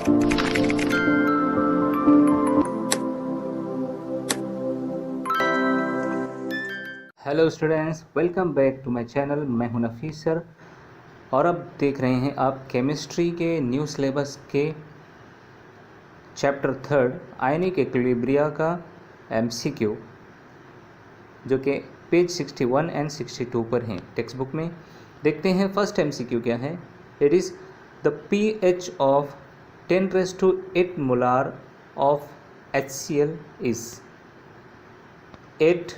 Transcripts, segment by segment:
Hello students, welcome back to my channel. मैं हूं नफीस sir और अब देख रहे हैं आप केमिस्ट्री के न्यू सिलेबस के चैप्टर 3 आयनिक एक्विलिब्रिया का एमसीक्यू, जो कि पेज 61 एंड 62 पर हैं टेक्स्ट बुक में। देखते हैं फर्स्ट एमसीक्यू क्या है। It is the pH of 10⁸ molar of HCl is 8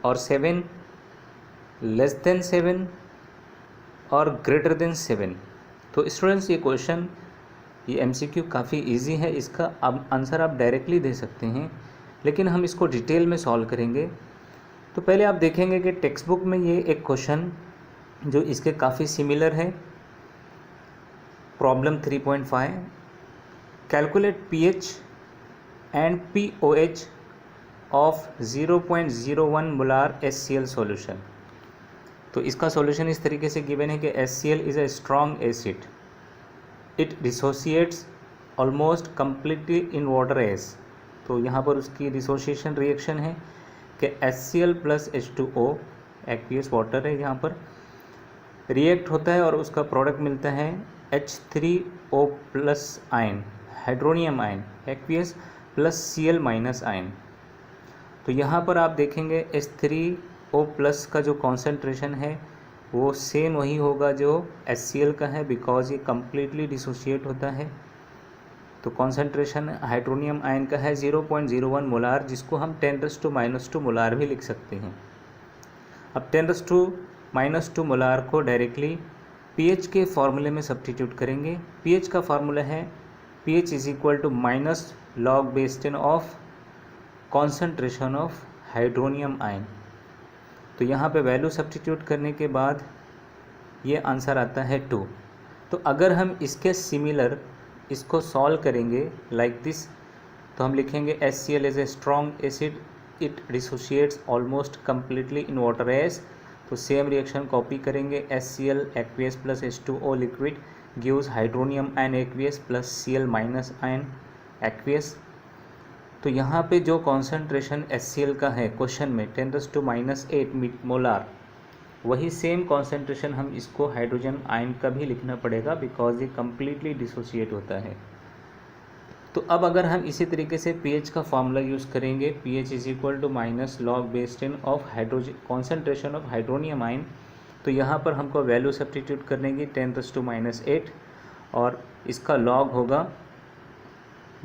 और 7, लेस देन 7 और ग्रेटर देन 7। तो स्टूडेंट्स, ये एमसीक्यू काफ़ी इजी है। इसका अब आंसर आप डायरेक्टली दे सकते हैं, लेकिन हम इसको डिटेल में सॉल्व करेंगे। तो पहले आप देखेंगे कि टेक्स्ट बुक में ये एक क्वेश्चन जो इसके काफ़ी सिमिलर है, problem 3.5, calculate pH and pOH of 0.01 molar HCl solution. तो इसका सॉल्यूशन इस तरीके से गिवन है कि HCl is a strong acid, it dissociates almost completely in water as. तो यहाँ पर उसकी डिसोसिएशन रिएक्शन है कि HCl plus H2O, aqueous water है, यहाँ पर रिएक्ट होता है और उसका प्रोडक्ट मिलता है H3O plus ion, hydronium ion, aqueous plus Cl minus ion. तो यहाँ पर आप देखेंगे H3O प्लस का जो कॉन्सेंट्रेशन है वो सेम वही होगा जो HCl का है, बिकॉज ये कम्प्लीटली डिसोशिएट होता है। तो कॉन्सेंट्रेशन हाइड्रोनियम आयन का है 0.01 मोलार, जिसको हम 10⁻² मोलार भी लिख सकते हैं। अब 10⁻² मोलार को डायरेक्टली पीएच के फॉर्मूले में सब्स्टिट्यूट करेंगे। पीएच का फार्मूला है pH is equal to minus log base 10 of concentration of hydronium ion. तो यहाँ पे वैल्यू सब्स्टिट्यूट करने के बाद ये आंसर आता है 2। तो अगर हम इसके सिमिलर इसको सॉल्व करेंगे लाइक दिस, तो हम लिखेंगे HCl is a strong acid, it dissociates almost completely in water as. तो सेम रिएक्शन कॉपी करेंगे, HCl aqueous plus H2O liquid gives hydronium ion aqueous plus Cl minus ion aqueous. तो यहाँ पे जो concentration HCl का है question में 10⁻8 molar, वही सेम कॉन्सेंट्रेशन हम इसको हाइड्रोजन आयन का भी लिखना पड़ेगा, बिकॉज ये कम्प्लीटली डिसोशिएट होता है। तो अब अगर हम इसी तरीके से pH का फॉर्मूला यूज़ करेंगे, pH is equal to minus log base 10 of hydrogen concentration of hydronium ion. तो यहाँ पर हमको वैल्यू सब्स्टिट्यूट करने की 10⁻8 और इसका लॉग होगा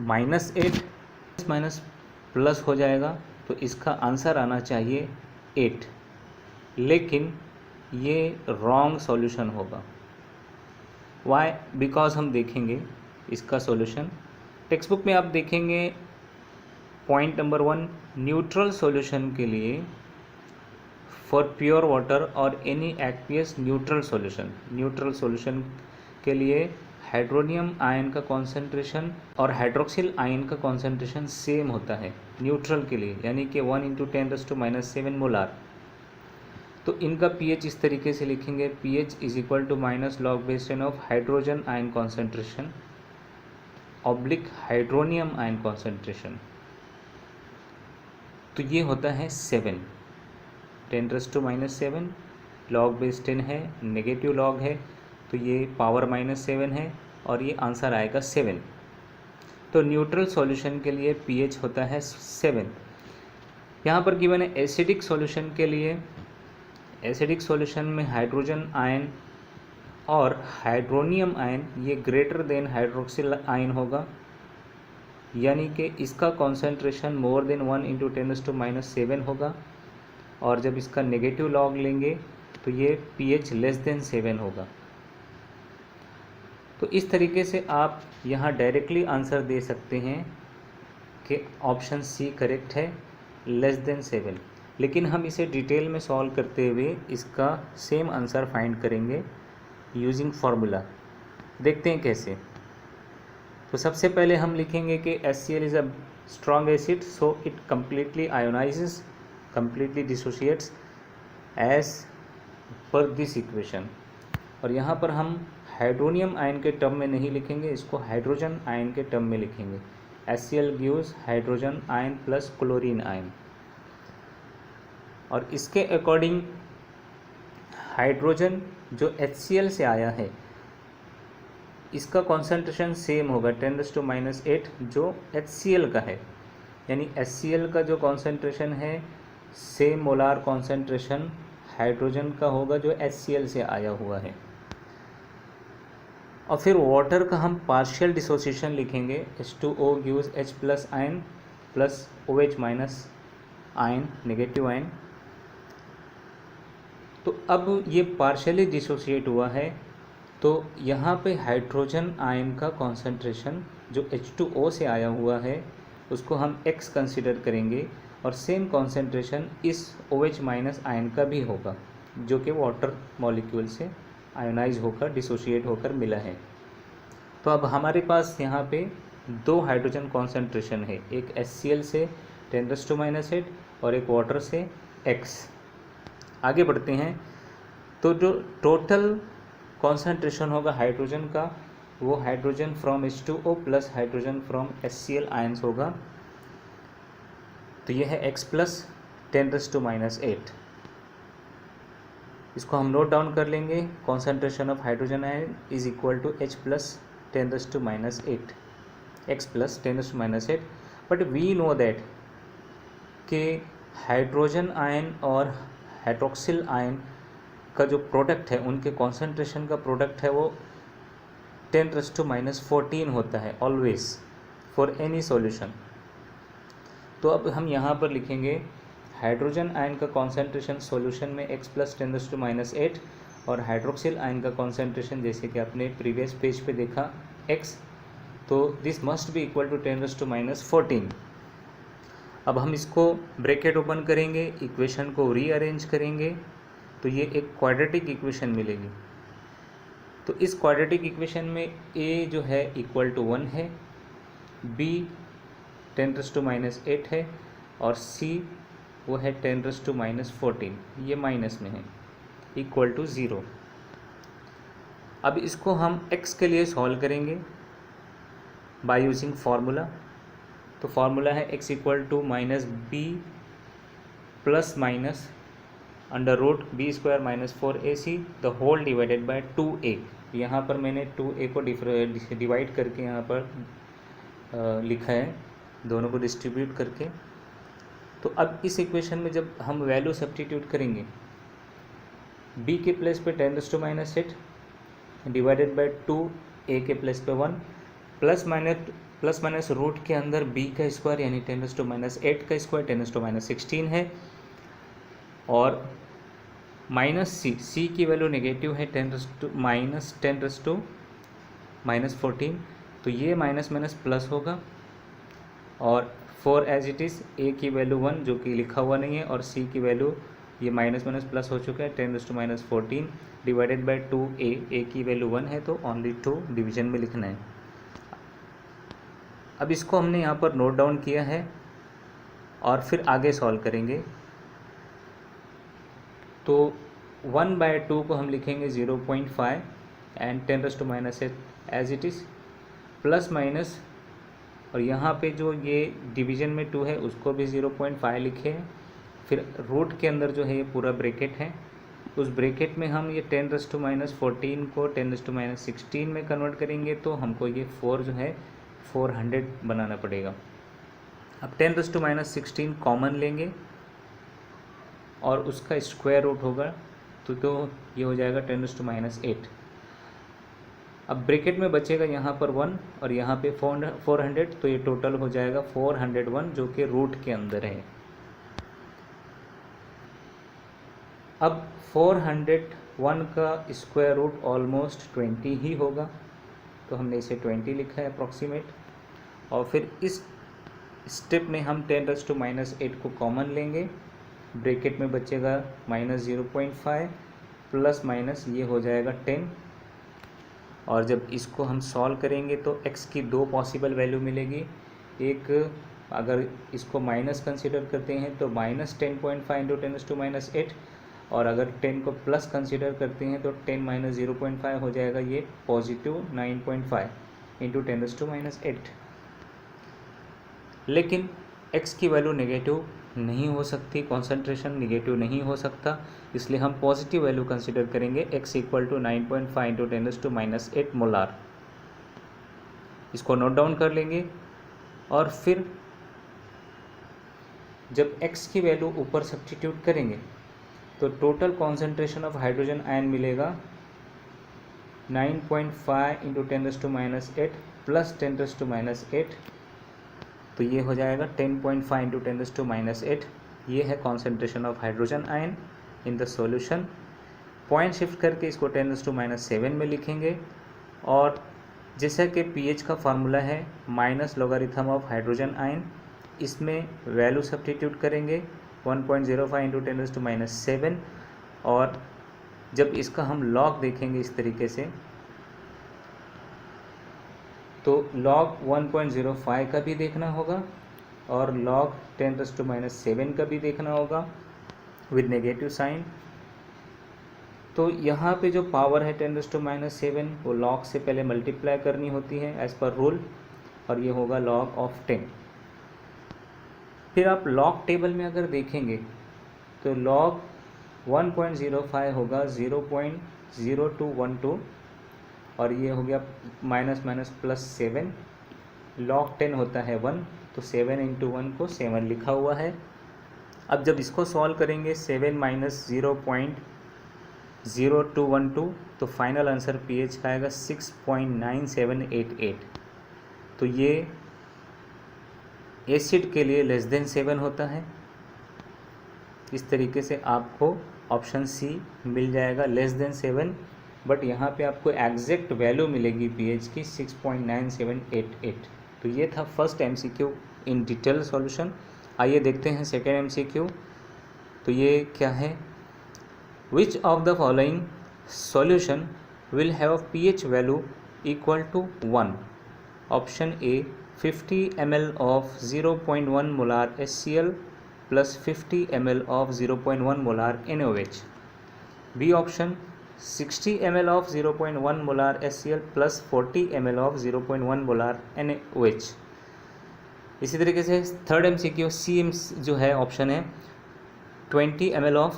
-8 माइनस प्लस हो जाएगा। तो इसका आंसर आना चाहिए 8, लेकिन ये रॉन्ग सॉल्यूशन होगा। वाई? बिकॉज हम देखेंगे इसका सॉल्यूशन टेक्स्ट बुक में। आप देखेंगे पॉइंट नंबर 1, न्यूट्रल सॉल्यूशन के लिए फॉर प्योर वाटर और एनी एक्वियस न्यूट्रल सॉल्यूशन के लिए हाइड्रोनियम आयन का कॉन्सेंट्रेशन और हाइड्रोक्सिल आयन का कॉन्सेंट्रेशन सेम होता है न्यूट्रल के लिए, यानी कि 1 × 10⁻7 मोलार। तो इनका pH इस तरीके से लिखेंगे, pH is equal to minus log base 10 of hydrogen ion concentration oblique hydronium ion concentration. तो ये होता है 7, 10⁻7 लॉग बेस 10 है, नेगेटिव लॉग है, तो ये पावर -7 है और ये आंसर आएगा 7। तो न्यूट्रल सॉल्यूशन के लिए pH होता है 7। यहाँ पर गिवन है एसिडिक सॉल्यूशन के लिए। एसिडिक सॉल्यूशन में हाइड्रोजन आयन और हाइड्रोनियम आयन ये ग्रेटर देन हाइड्रोक्सिल आयन होगा, यानी कि इसका कॉन्सेंट्रेशन मोर देन 1 × 10⁻7 होगा। और जब इसका नेगेटिव लॉग लेंगे तो ये pH लेस देन 7 होगा। तो इस तरीके से आप यहाँ डायरेक्टली आंसर दे सकते हैं कि ऑप्शन सी करेक्ट है, लेस देन 7। लेकिन हम इसे डिटेल में सॉल्व करते हुए इसका सेम आंसर फाइंड करेंगे यूजिंग फार्मूला। देखते हैं कैसे। तो सबसे पहले हम लिखेंगे कि HCl is a strong acid, so it completely ionises, completely dissociates as per this equation. और यहाँ पर हम हाइड्रोनियम आयन के टर्म में नहीं लिखेंगे, इसको हाइड्रोजन आयन के टर्म में लिखेंगे। HCl gives hydrogen ion plus chlorine ion. और इसके अकॉर्डिंग हाइड्रोजन जो HCl से आया है इसका कॉन्सेंट्रेशन सेम होगा 10⁻⁸ जो HCl का है, यानी HCl का जो कॉन्सेंट्रेशन है सेम मोलार कॉन्सेंट्रेशन हाइड्रोजन का होगा जो HCl से आया हुआ है। और फिर वाटर का हम पार्शियल डिसोसिएशन लिखेंगे, H2O gives H plus ion plus OH minus ion, negative ion. तो अब ये पार्शियली डिसोसिएट हुआ है, तो यहाँ पे हाइड्रोजन आयन का कॉन्सेंट्रेशन जो H2O से आया हुआ है उसको हम X कंसिडर करेंगे, और सेम कॉन्सेंट्रेशन इस OH माइनस आयन का भी होगा जो कि वाटर मॉलिक्यूल से आयोनाइज होकर डिसोशिएट होकर मिला है। तो अब हमारे पास यहाँ पे दो हाइड्रोजन कॉन्सेंट्रेशन है, एक HCl से 10⁻⁸ और एक वाटर से X। आगे बढ़ते हैं, तो जो टोटल कॉन्सेंट्रेशन होगा हाइड्रोजन का वो hydrogen from H2O plus hydrogen from HCl ions होगा। तो ये है X प्लस 10⁻⁸। इसको हम नोट डाउन कर लेंगे, concentration of hydrogen ion is equal to H plus 10⁻⁸, X plus 10⁻⁸। But we know that कि हाइड्रोजन आयन और हाइड्रोक्सिल आयन का जो प्रोडक्ट है उनके कॉन्सेंट्रेशन का प्रोडक्ट है वो 10⁻⁴ होता है ऑलवेज फॉर एनी सॉल्यूशन। तो अब हम यहाँ पर लिखेंगे हाइड्रोजन आयन का कॉन्सेंट्रेशन सॉल्यूशन में X प्लस 10⁻⁸ और हाइड्रोक्सिल आयन का कॉन्सेंट्रेशन जैसे कि आपने प्रीवियस पेज पे देखा X, तो this must be equal to 10⁻⁴। अब हम इसको ब्रैकेट ओपन करेंगे, इक्वेशन को रीअरेंज करेंगे तो ये एक क्वाड्रेटिक इक्वेशन मिलेगी। तो इस क्वाड्रेटिक इक्वेशन में A जो है इक्वल टू 1 है, B 10⁻⁸ है और C वो है 10⁻⁴, ये माइनस में है, इक्वल टू 0। अब इसको हम X के लिए सॉल्व करेंगे बाय यूजिंग फार्मूला। तो फार्मूला है X equal to -B plus minus √B² - 4AC the whole divided by 2A। यहाँ पर मैंने 2A को डिवाइड करके यहाँ पर लिखा है, दोनों को डिस्ट्रीब्यूट करके। तो अब इस इक्वेशन में जब हम वैल्यू सब्स्टिट्यूट करेंगे, B के प्लेस पे 10⁻⁸ डिवाइडेड बाय 2A के प्लेस पे 1 प्लस माइनस रूट के अंदर B का स्क्वायर यानी 10⁻⁸ का स्क्वायर 10⁻16 है, और माइनस C की वैल्यू नेगेटिव है 10⁻⁻14, तो ये माइनस माइनस प्लस होगा, और 4 एज इट इज़ A की वैल्यू 1 जो कि लिखा हुआ नहीं है, और C की वैल्यू ये माइनस माइनस प्लस हो चुका है 10⁻⁴ डिवाइडेड बाय 2A। A की वैल्यू 1 है तो ओनली 2 डिवीजन में लिखना है। अब इसको हमने यहाँ पर नोट डाउन किया है और फिर आगे सॉल्व करेंगे। तो 1/2 को हम लिखेंगे 0.5 and 10⁻⁸ as it is plus minus, और यहाँ पे जो ये डिवीजन में 2 है उसको भी 0.5 लिखे हैं। फिर रूट के अंदर जो है ये पूरा ब्रैकेट है, उस ब्रैकेट में हम ये 10⁻⁴ को 10⁻16 में कन्वर्ट करेंगे तो हमको ये 4 जो है 400 बनाना पड़ेगा। अब 10⁻16 कॉमन लेंगे और उसका स्क्वायर रूट होगा तो ये हो जाएगा 10⁻8। अब ब्रैकेट में बचेगा यहाँ पर 1 और यहाँ पे 400, तो ये टोटल हो जाएगा 401 जो कि रूट के अंदर है। अब 401 का स्क्वायर रूट ऑलमोस्ट 20 ही होगा, तो हमने इसे 20 लिखा है अप्रॉक्सीमेट। और फिर इस स्टेप में हम 10⁻8 को कॉमन लेंगे, ब्रैकेट में बचेगा -0.5 प्लस माइनस ये हो जाएगा 10, और जब इसको हम सॉल्व करेंगे तो x की 2 पॉसिबल वैल्यू मिलेगी। एक अगर इसको माइनस कंसिडर करते हैं तो -10.5 × 10⁻8, और अगर 10 को प्लस कंसिडर करते हैं तो 10 माइनस 0.5 हो जाएगा ये पॉजिटिव 9.5 इंटू 10⁻⁸। लेकिन x की वैल्यू नेगेटिव नहीं हो सकती, कॉन्सेंट्रेशन नेगेटिव नहीं हो सकता, इसलिए हम पॉजिटिव वैल्यू कंसिडर करेंगे x equal to 9.5 into 10⁻⁸ molar. इसको नोट डाउन कर लेंगे और फिर जब x की वैल्यू ऊपर सब्स्टिट्यूट करेंगे तो total concentration of hydrogen ion मिलेगा 9.5 इंटू 10⁻⁸ प्लस 10⁻⁸, तो ये हो जाएगा 10.5 इंटू 10⁻⁸। ये है concentration of hydrogen ion in the solution. Point shift करके इसको 10⁻⁷ में लिखेंगे और जैसा कि pH का फार्मूला है minus logarithm of hydrogen ion, इसमें वैल्यू सब्स्टिट्यूट करेंगे 1.05 इंटू 10⁻⁷, और जब इसका हम लॉग देखेंगे इस तरीके से तो लॉग 1.05 का भी देखना होगा और लॉग 10⁻⁷ का भी देखना होगा विद नेगेटिव साइन। तो यहाँ पे जो पावर है 10⁻⁷ वो लॉग से पहले मल्टीप्लाई करनी होती है एज पर रूल, और ये होगा लॉग ऑफ 10। फिर आप लॉग टेबल में अगर देखेंगे तो लॉग 1.05 होगा 0.0212, और ये हो गया माइनस माइनस प्लस 7। लॉग 10 होता है 1, तो 7 इंटू 1 को 7 लिखा हुआ है। अब जब इसको सॉल्व करेंगे 7 माइनस 0.0212, तो फाइनल आंसर pH का आएगा 6.9788। तो ये एसिड के लिए लेस देन 7 होता है। इस तरीके से आपको ऑप्शन सी मिल जाएगा लेस देन 7, बट यहाँ पे आपको एग्जैक्ट वैल्यू मिलेगी pH की 6.9788। तो ये था first MCQ in detail solution. आइए देखते हैं सेकेंड MCQ। तो ये क्या है, which of the following solution will have pH value equal to 1? Option A 50 ml of 0.1 molar HCl plus 50 ml of 0.1 molar NaOH. B option 60 ml of 0.1 molar HCl plus 40 ml of 0.1 molar NaOH। इसी तरीके से third MCQ सी जो है option है 20 ml of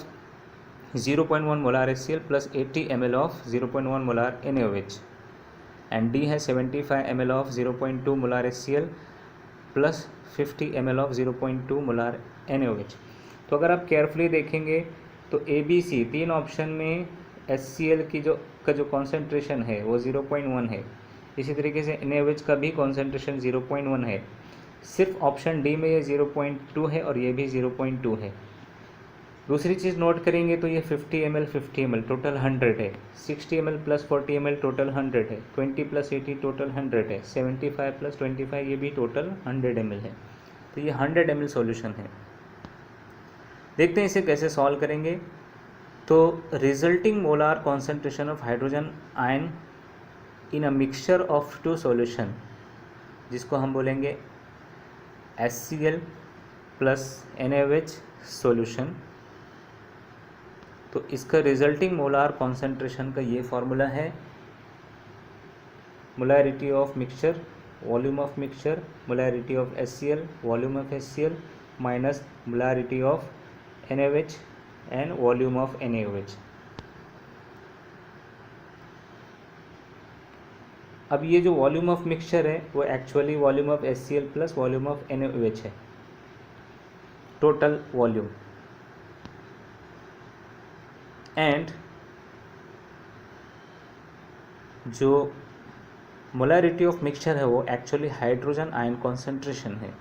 0.1 molar HCl plus 80 ml of 0.1 molar NaOH। And D है 75 ml of 0.2 molar HCl plus 50 ml of 0.2 molar NaOH। तो अगर आप केयरफुली देखेंगे तो ABC तीन ऑप्शन में HCl की जो कॉन्सेंट्रेशन है वो 0.1 है, इसी तरीके से NaOH का भी कॉन्सेंट्रेशन 0.1 है। सिर्फ ऑप्शन डी में ये 0.2 है और ये भी 0.2 है। दूसरी चीज़ नोट करेंगे तो ये 50 ml टोटल 100 है, 60 ml प्लस 40 ml टोटल 100 है, 20 प्लस 80 टोटल 100 है, 75 प्लस 25 ये भी टोटल 100 ml है। तो ये 100 ml सॉल्यूशन है। देखते हैं इसे कैसे सॉल्व करेंगे। तो resulting molar concentration of hydrogen ion in a mixture of two solution, जिसको हम बोलेंगे HCl प्लस NaOH सॉल्यूशन। तो इसका रिजल्टिंग मोलार कॉन्सेंट्रेशन का ये फार्मूला है, molarity of mixture volume of mixture, molarity of HCl volume of HCl minus molarity of NaOH and volume of NaOH। अब ये जो वॉल्यूम ऑफ मिक्सचर है वो actually volume of HCl plus volume of NaOH है, total volume. And जो molarity of mixture है वो actually hydrogen ion concentration है,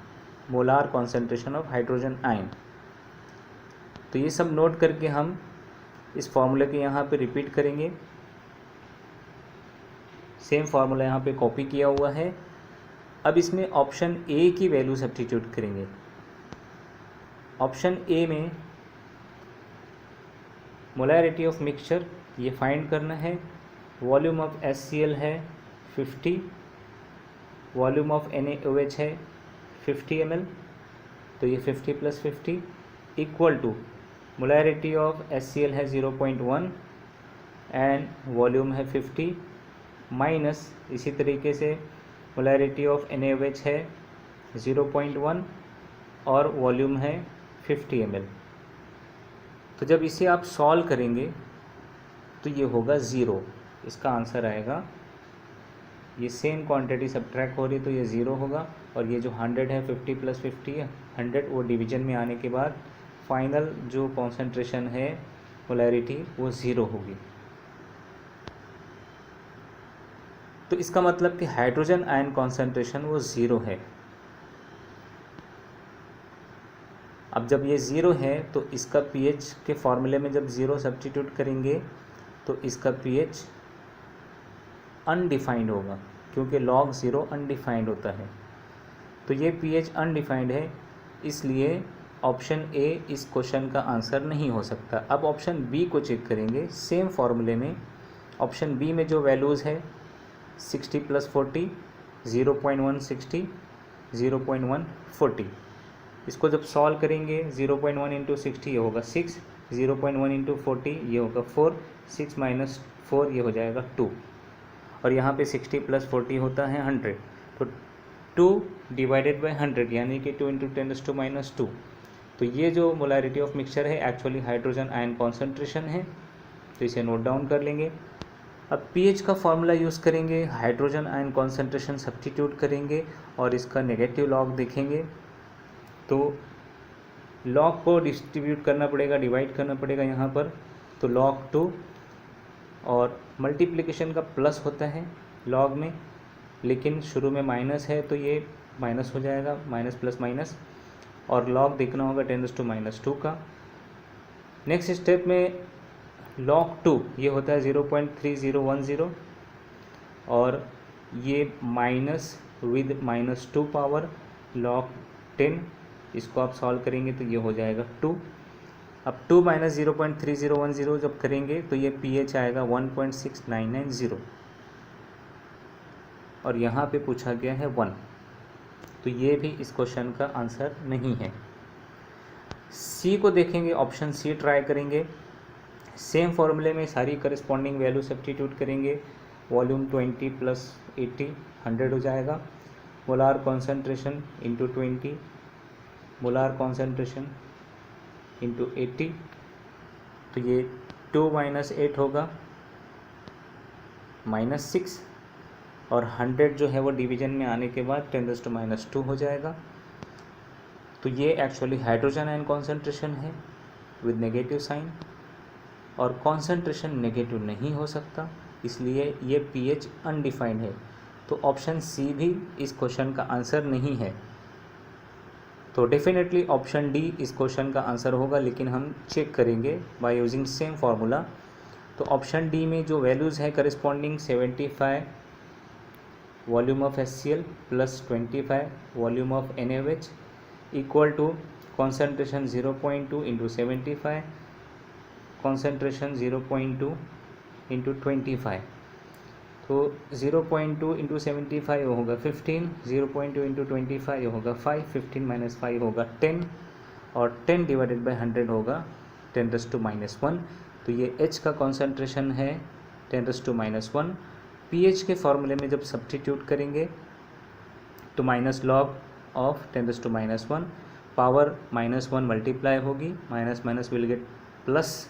molar concentration of hydrogen ion. तो ये सब नोट करके हम इस फॉर्मूले के यहाँ पे रिपीट करेंगे। सेम फार्मूला यहाँ पे कॉपी किया हुआ है। अब इसमें ऑप्शन ए की वैल्यू सब्स्टिट्यूट करेंगे। ऑप्शन ए में मोलैरिटी ऑफ मिक्सचर ये फाइंड करना है, वॉल्यूम ऑफ HCl है 50, वॉल्यूम ऑफ NaOH है 50 ml, तो ये 50 plus 50 equal to molarity of HCl है 0.1 एंड वॉल्यूम है 50, माइनस इसी तरीके से मोलैरिटी ऑफ NaOH है 0.1 और वॉल्यूम है 50 ml। तो जब इसे आप सॉल्व करेंगे तो ये होगा 0, इसका आंसर आएगा, ये सेम क्वांटिटी सब्ट्रैक्ट हो रही तो ये 0 होगा, और ये जो 100 है 50 + 50 है 100, वो डिवीजन में आने के बाद फाइनल जो कॉन्सेंट्रेशन है मोलैरिटी वो 0 होगी। तो इसका मतलब कि हाइड्रोजन आयन कॉन्सेंट्रेशन वो 0 है। अब जब ये 0 है तो इसका pH के फॉर्मूले में जब 0 सब्स्टिट्यूट करेंगे तो इसका pH अनडिफाइंड होगा, क्योंकि log 0 अनडिफाइंड होता है। तो ये pH अनडिफाइंड है, इसलिए ऑप्शन ए इस क्वेश्चन का आंसर नहीं हो सकता। अब ऑप्शन बी को चेक करेंगे सेम फॉर्मूले में। ऑप्शन बी में जो वैल्यूज़ है 60 + 40 0.160 0.140, इसको जब सॉल्व करेंगे 0.1 × 60 ये होगा 6, 0.1 × 40 ये होगा 4, 6 - 4 ये हो जाएगा 2, और यहाँ पे 60 + 40 होता है 100, तो 2 / 100 यानी कि 2 × 10⁻²। तो ये जो मोलैरिटी ऑफ मिक्सचर है एक्चुअली हाइड्रोजन आयन कॉन्सेंट्रेशन है, तो इसे नोट डाउन कर लेंगे। अब pH का फॉर्मूला यूज़ करेंगे, हाइड्रोजन आयन कॉन्सेंट्रेशन सब्स्टिट्यूट करेंगे और इसका नेगेटिव लॉग देखेंगे। तो लॉग को डिस्ट्रीब्यूट करना पड़ेगा, डिवाइड करना पड़ेगा यहाँ पर, तो log 2, और मल्टीप्लिकेशन का प्लस होता है लॉग में, लेकिन शुरू में माइनस है तो ये माइनस हो जाएगा, माइनस प्लस माइनस, और लॉग देखना होगा 10⁻² का। नेक्स्ट स्टेप में log 2 ये होता है 0.3010, और ये माइनस विद -2 पावर log 10, इसको आप सॉल्व करेंगे तो ये हो जाएगा 2। अब 2 - 0.3010 जब करेंगे तो ये pH आएगा 1.6990, और यहाँ पे पूछा गया है 1, तो ये भी इस क्वेश्चन का आंसर नहीं है। सी को देखेंगे, ऑप्शन सी ट्राई करेंगे। सेम फॉर्मूले में सारी करस्पॉन्डिंग वैल्यू सब्स्टिट्यूट करेंगे। वॉल्यूम 20 + 80 100 हो जाएगा। Molar concentration into 20, molar concentration into 80, तो ये 2 - 8 होगा -6, और 100 जो है वो डिवीजन में आने के बाद 10⁻² हो जाएगा। तो ये एक्चुअली हाइड्रोजन आयन कॉन्सेंट्रेशन है विद नेगेटिव साइन, और कॉन्सेंट्रेशन नेगेटिव नहीं हो सकता, इसलिए ये pH अनडिफाइंड है। तो ऑप्शन सी भी इस क्वेश्चन का आंसर नहीं है। तो डेफिनेटली ऑप्शन डी इस क्वेश्चन का आंसर होगा, लेकिन हम चेक करेंगे बाय यूजिंग सेम फार्मूला। तो ऑप्शन डी में जो वैल्यूज़ है corresponding 75 volume of HCl + 25 volume of NaOH equal to concentration 0.2 × 75, concentration 0.2 × 25, तो 0.2 × 75 होगा 15, 0.2 × 25 होगा 5, 15 - 5 होगा 10, और 10 / 100 होगा 10⁻⁻1। तो ये H का कॉन्सेंट्रेशन है 10⁻⁻1। pH के फॉर्मूले में जब सब्स्टिट्यूट करेंगे तो -log ऑफ 10⁻⁻1, पावर -1 मल्टीप्लाई होगी, माइनस विल गेट प्लस,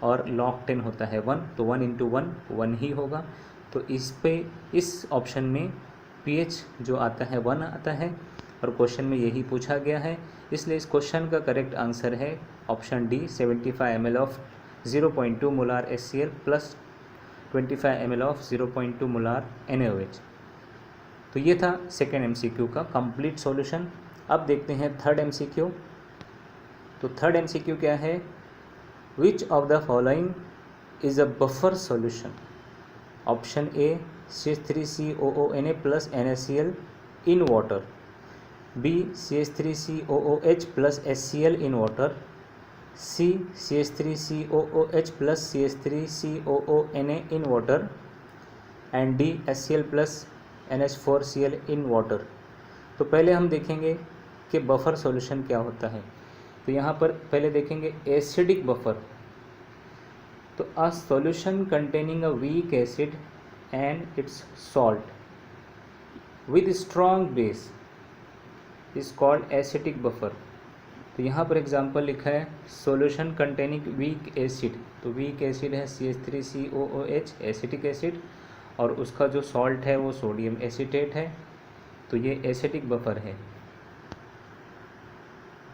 और log 10 होता है 1, तो 1 × 1 1 ही होगा। तो इस ऑप्शन में pH जो आता है 1 आता है, और क्वेश्चन में यही पूछा गया है, इसलिए इस क्वेश्चन का करेक्ट आंसर है option D, 75 ml of 0.2 molar HCl + 25 ml of 0.2 molar NaOH। तो ये था सेकेंड MCQ का कंप्लीट सॉल्यूशन। अब देखते हैं थर्ड MCQ। तो थर्ड MCQ क्या है? Which of the following is a buffer solution? Option A CH3COONA + NaCl in water, B CH3COOH + HCl in water, C CH3COOH + CH3COONA in water, and D HCl + NH4Cl in water। तो पहले हम देखेंगे कि buffer solution क्या होता है। तो यहाँ पर पहले देखेंगे एसिडिक बफर। तो अ solution containing a weak acid and its salt with strong base is called acidic buffer. तो यहाँ पर एग्जांपल लिखा है सॉल्यूशन कंटेनिंग वीक एसिड। तो वीक एसिड है CH3COOH एसिटिक एसिड, और उसका जो सॉल्ट है वो सोडियम एसीटेट है। तो ये एसिडिक बफर है।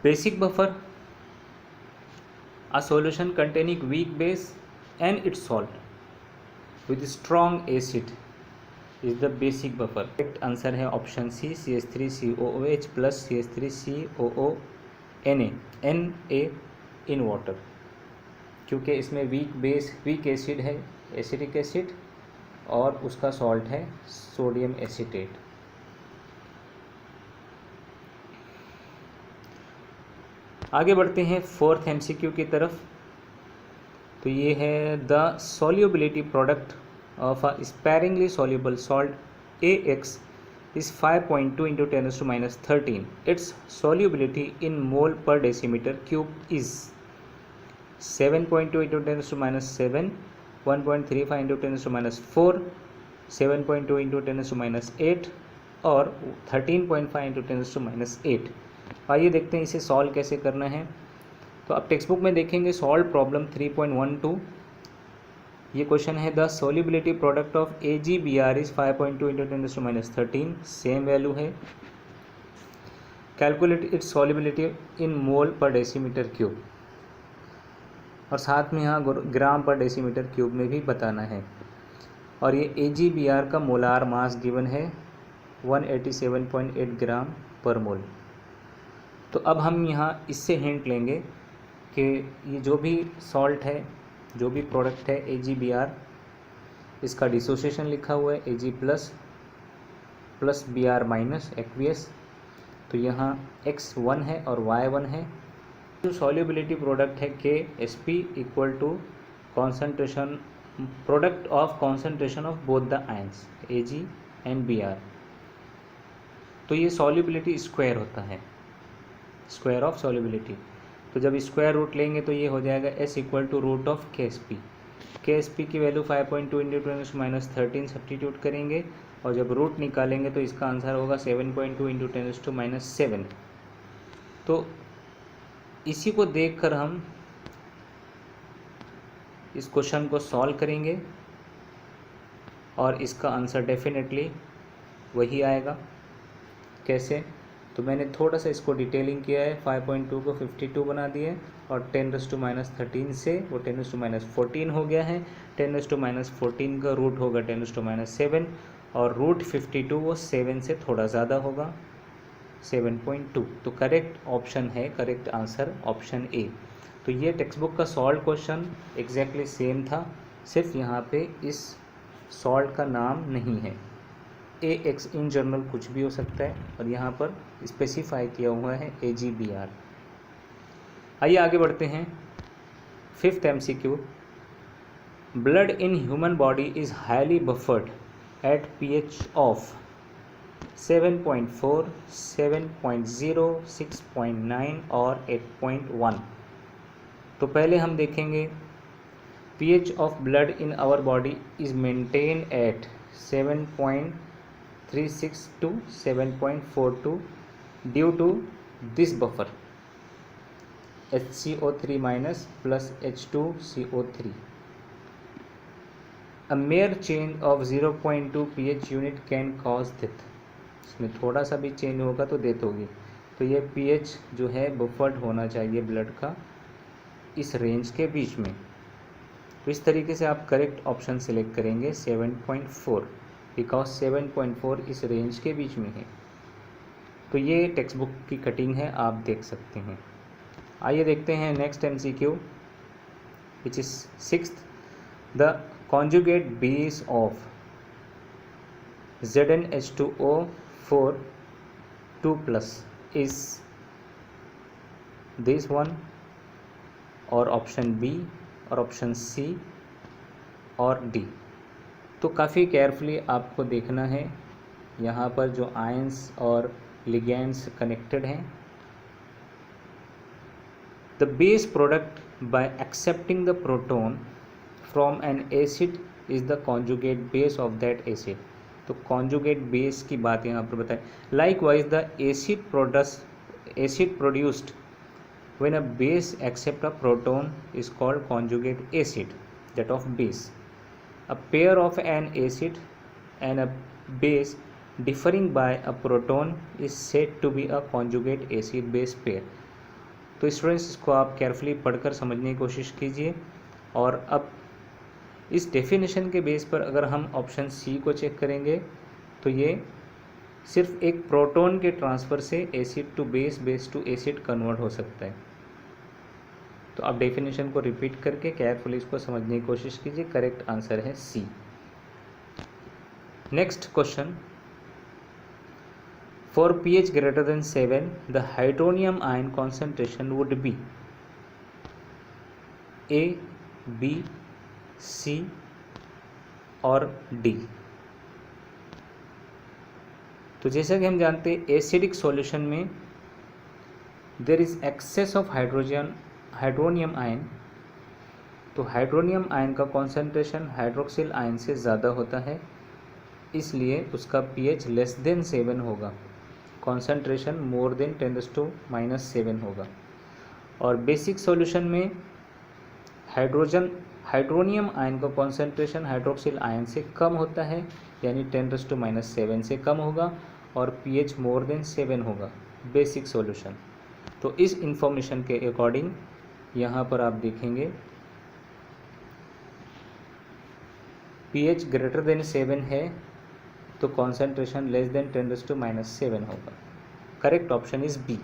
Basic buffer a solution containing weak base and its salt with strong acid is the basic buffer. Correct answer है option C, CH3COOH plus CH3COO Na in water, क्योंकि इसमें weak acid है acetic acid, और उसका salt है sodium acetate. आगे बढ़ते हैं फोर्थ MCQ की तरफ। तो ये है the solubility product of a sparingly soluble salt AX is 5.2 into 10⁻⁻13. Its solubility in mole per decimeter cube is 7.2 into 10⁻⁷, 1.35 into 10⁻⁴, 7.2 into 10⁻⁸ और 13.5 into 10⁻⁸। आइए देखते हैं इसे सॉल्व कैसे करना है। तो अब टेक्स्ट बुक में देखेंगे सॉल्व प्रॉब्लम 3.12। ये क्वेश्चन है the solubility product of AgBr is 5.2 into 10⁻⁻13, same value है। कैलकुलेट इट्स सोल्युबिलिटी इन मोल पर डेसीमीटर क्यूब, और साथ में यहाँ ग्राम पर डेसीमीटर क्यूब में भी बताना है। और ये AgBr का मोलार मास गिवन है 187.8 ग्राम पर मोल। तो अब हम यहाँ इससे हिंट लेंगे कि ये जो भी सॉल्ट है, जो भी प्रोडक्ट है AgBr, इसका डिसोसिएशन लिखा हुआ है Ag plus Br minus aqueous. तो यहाँ X1 है और Y1 है। जो सॉल्युबिलिटी प्रोडक्ट है KSP equal to concentration product of concentration of both the ions Ag and Br। तो ये सॉल्युबिलिटी स्क्वायर होता है, स्क्वायर ऑफ सॉल्युबिलिटी। तो जब स्क्वायर रूट लेंगे तो ये हो जाएगा S equal to root of KSP। KSP की वैल्यू 5.2 इंटू 10⁻13 सब्स्टिट्यूट करेंगे, और जब रूट निकालेंगे तो इसका आंसर होगा 7.2 इंटू 10⁻⁷। तो इसी को देखकर हम इस क्वेश्चन को सॉल्व करेंगे, और इसका आंसर डेफिनेटली वही आएगा। कैसे? तो मैंने थोड़ा सा इसको डिटेलिंग किया है। 5.2 को 52 बना दिए, और 10⁻13 से वो 10⁻14 हो गया है। 10⁻14 का रूट होगा 10⁻7, और रूट 52 वो 7 से थोड़ा ज़्यादा होगा 7.2। तो करेक्ट ऑप्शन है, करेक्ट आंसर ऑप्शन ए। तो ये टेक्स्ट बुक का सॉल्व क्वेश्चन एग्जैक्टली सेम था, सिर्फ यहाँ पे इस सॉल्ट का नाम नहीं है। AX इन जनरल कुछ भी हो सकता है, और यहाँ पर स्पेसिफाई किया हुआ है AgBr। आइए आगे बढ़ते हैं। Fifth MCQ, blood in human body is highly buffered at pH of 7.4, 7.0, 6.9 और 8.1। तो पहले हम देखेंगे pH of blood in our body is maintain at 7.36 to 7.42 due to this buffer HCO3 minus plus H2CO3. A mere change of 0.2 pH unit can cause death. इसमें थोड़ा सा भी change होगा तो डेथ होगी। तो ये pH जो है बफर्ड होना चाहिए ब्लड का इस रेंज के बीच में। तो इस तरीके से आप करेक्ट ऑप्शन सेलेक्ट करेंगे 7.4, बिकॉज 7.4 इस रेंज के बीच में है। तो ये टेक्स्ट बुक की कटिंग है, आप देख सकते हैं। आइए देखते हैं next MCQ, which is sixth. The conjugate base of ZnH2O4 2+ is this one, और ऑप्शन बी, और ऑप्शन सी और डी। तो काफ़ी केयरफुली आपको देखना है यहाँ पर जो आयंस और लिगेंड्स कनेक्टेड हैं। The base product bye accepting the proton from N acid is the conjugate base of that acid. तो कॉन्जुगेट बेस की बात यहाँ पर बताएं। Like wise the acid produced when a base accept a proton is called conjugate acid, that of base. A pair of an acid and a base differing by a proton is said to be a conjugate acid base pair. तो students इसको आप carefully पढ़कर समझने की कोशिश कीजिए। और अब इस डेफिनेशन के बेस पर अगर हम ऑप्शन सी को चेक करेंगे तो ये सिर्फ एक प्रोटॉन के ट्रांसफ़र से acid to base, base to acid convert हो सकता है। तो आप डेफिनेशन को रिपीट करके केयरफुली इसको समझने की कोशिश कीजिए। करेक्ट आंसर है C. Next question, for pH greater than 7 the hydronium ion concentration would be A, B, C और डी। तो जैसा कि हम जानते हैं एसिडिक सॉल्यूशन में there is excess of hydronium ion. तो हाइड्रोनियम आयन का कॉन्सेंट्रेशन हाइड्रोक्सिल आयन से ज़्यादा होता है, इसलिए उसका pH लेस देन 7 होगा, कॉन्सेंट्रेशन मोर देन 10⁻⁻7 होगा। और बेसिक सॉल्यूशन में हाइड्रोनियम आयन का कॉन्सेंट्रेशन हाइड्रोक्सिल आयन से कम होता है, यानी 10⁻7 से कम होगा, और pH मोर देन 7 होगा बेसिक सॉल्यूशन। तो इस इंफॉर्मेशन के अकॉर्डिंग यहाँ पर आप देखेंगे pH ग्रेटर देन 7 है तो कॉन्सेंट्रेशन लेस देन 10⁻7 होगा। Correct option is B.